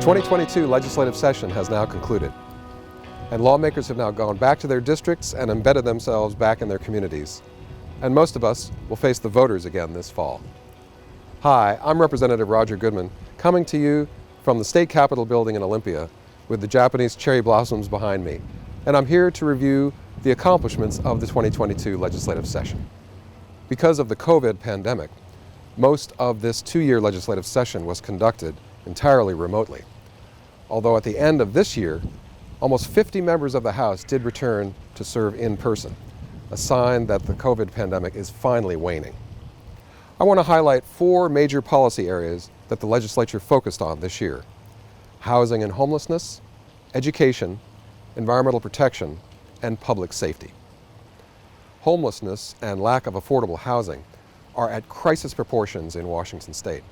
2022 legislative session has now concluded, and lawmakers have now gone back to their districts and embedded themselves back in their communities. And most of us will face the voters again this fall. Hi, I'm Representative Roger Goodman, coming to you from the State Capitol building in Olympia with the Japanese cherry blossoms behind me. And I'm here to review the accomplishments of the 2022 legislative session. Because of the COVID pandemic, most of this two-year legislative session was conducted entirely remotely. Although at the end of this year, almost 50 members of the House did return to serve in person, a sign that the COVID pandemic is finally waning. I want to highlight four major policy areas that the legislature focused on this year: housing and homelessness, education, environmental protection, and public safety. Homelessness and lack of affordable housing are at crisis proportions in Washington state,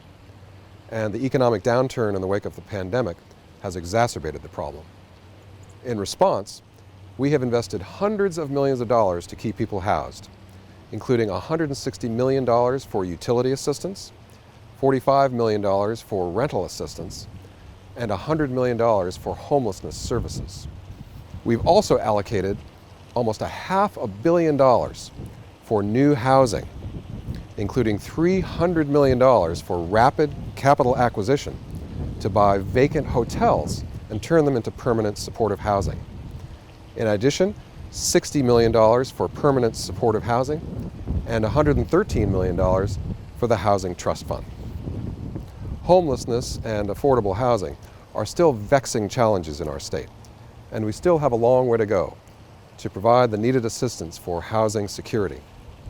and the economic downturn in the wake of the pandemic has exacerbated the problem. In response, we have invested hundreds of millions of dollars to keep people housed, including $160 million for utility assistance, $45 million for rental assistance, and $100 million for homelessness services. We've also allocated almost $500 million for new housing, including $300 million for rapid capital acquisition to buy vacant hotels and turn them into permanent supportive housing. In addition, $60 million for permanent supportive housing and $113 million for the Housing Trust Fund. Homelessness and affordable housing are still vexing challenges in our state, and we still have a long way to go to provide the needed assistance for housing security,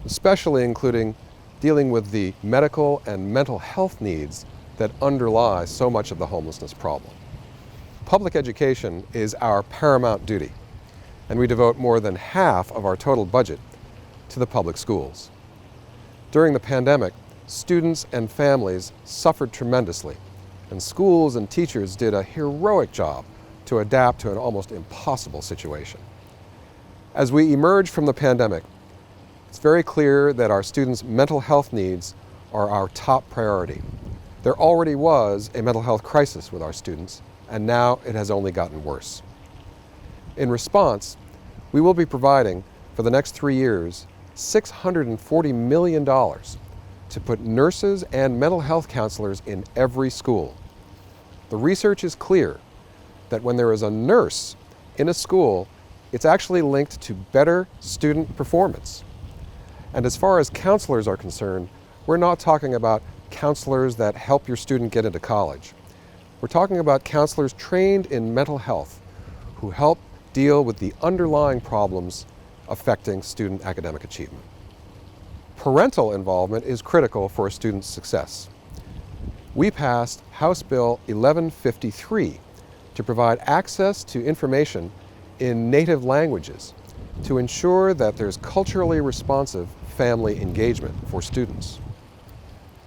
especially including dealing with the medical and mental health needs that underlie so much of the homelessness problem. Public education is our paramount duty, and we devote more than half of our total budget to the public schools. During the pandemic, students and families suffered tremendously, and schools and teachers did a heroic job to adapt to an almost impossible situation. As we emerge from the pandemic, it's very clear that our students' mental health needs are our top priority. There already was a mental health crisis with our students, and now it has only gotten worse. In response, we will be providing, for the next 3 years, $640 million to put nurses and mental health counselors in every school. The research is clear that when there is a nurse in a school, it's actually linked to better student performance. And as far as counselors are concerned, we're not talking about counselors that help your student get into college. We're talking about counselors trained in mental health who help deal with the underlying problems affecting student academic achievement. Parental involvement is critical for a student's success. We passed House Bill 1153 to provide access to information in native languages to ensure that there's culturally responsive family engagement for students.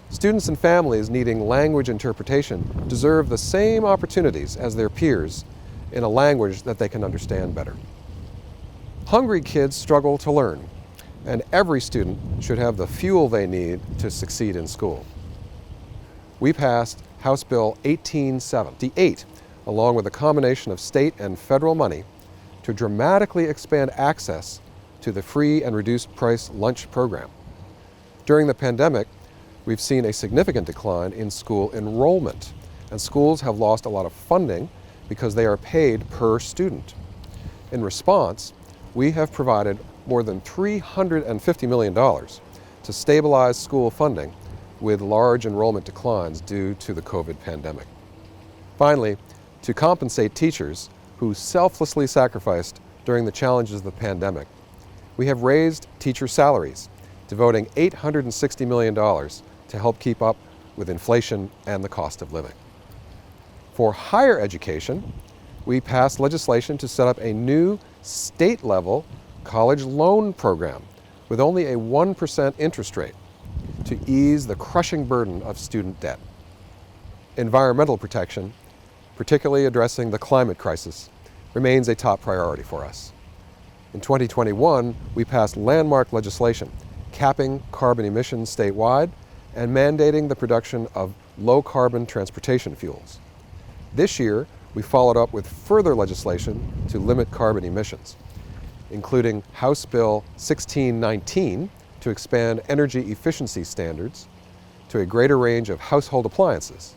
Students and families needing language interpretation deserve the same opportunities as their peers in a language that they can understand better. Hungry kids struggle to learn, and every student should have the fuel they need to succeed in school. We passed House Bill 1878, along with a combination of state and federal money, to dramatically expand access to the free and reduced price lunch program. During the pandemic, we've seen a significant decline in school enrollment, and schools have lost a lot of funding because they are paid per student. In response, we have provided more than $350 million to stabilize school funding with large enrollment declines due to the COVID pandemic. Finally, to compensate teachers who selflessly sacrificed during the challenges of the pandemic, we have raised teacher salaries, devoting $860 million to help keep up with inflation and the cost of living. For higher education, we passed legislation to set up a new state-level college loan program with only a 1% interest rate to ease the crushing burden of student debt. Environmental protection, particularly addressing the climate crisis, remains a top priority for us. In 2021, we passed landmark legislation capping carbon emissions statewide and mandating the production of low-carbon transportation fuels. This year, we followed up with further legislation to limit carbon emissions, including House Bill 1619 to expand energy efficiency standards to a greater range of household appliances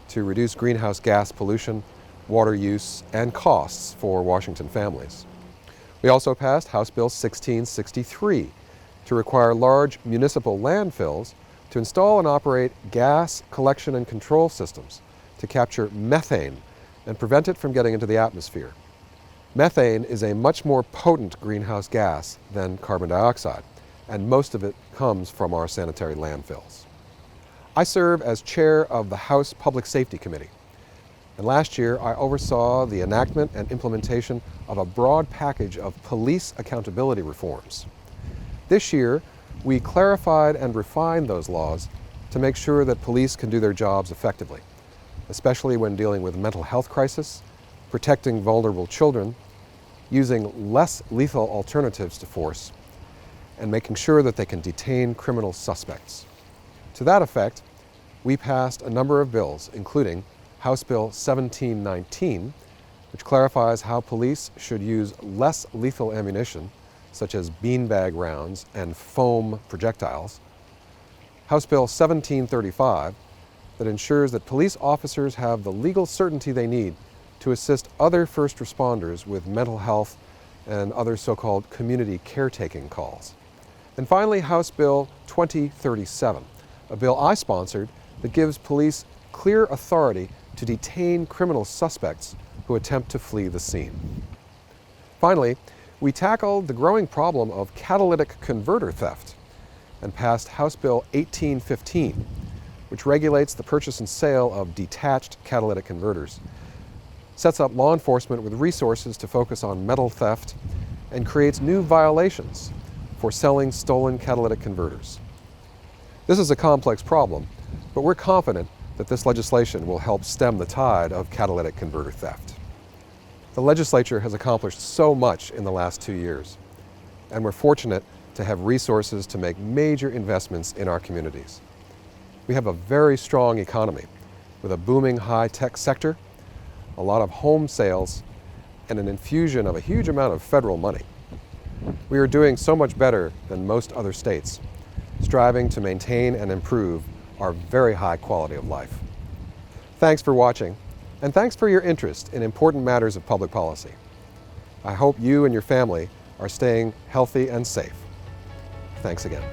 to reduce greenhouse gas pollution, water use, and costs for Washington families. We also passed House Bill 1663 to require large municipal landfills to install and operate gas collection and control systems to capture methane and prevent it from getting into the atmosphere. Methane is a much more potent greenhouse gas than carbon dioxide, and most of it comes from our sanitary landfills. I serve as chair of the House Public Safety Committee, and last year I oversaw the enactment and implementation of a broad package of police accountability reforms. This year, we clarified and refined those laws to make sure that police can do their jobs effectively, especially when dealing with mental health crisis, protecting vulnerable children, using less lethal alternatives to force, and making sure that they can detain criminal suspects. To that effect, we passed a number of bills, including House Bill 1719, which clarifies how police should use less lethal ammunition, such as beanbag rounds and foam projectiles. House Bill 1735, that ensures that police officers have the legal certainty they need to assist other first responders with mental health and other so-called community caretaking calls. And finally, House Bill 2037, a bill I sponsored that gives police clear authority to detain criminal suspects who attempt to flee the scene. Finally, we tackled the growing problem of catalytic converter theft and passed House Bill 1815, which regulates the purchase and sale of detached catalytic converters, sets up law enforcement with resources to focus on metal theft, and creates new violations for selling stolen catalytic converters. This is a complex problem, but we're confident that this legislation will help stem the tide of catalytic converter theft. The legislature has accomplished so much in the last 2 years, and we're fortunate to have resources to make major investments in our communities. We have a very strong economy with a booming high-tech sector, a lot of home sales, and an infusion of a huge amount of federal money. We are doing so much better than most other states, striving to maintain and improve our very high quality of life. Thanks for watching, and thanks for your interest in important matters of public policy. I hope you and your family are staying healthy and safe. Thanks again.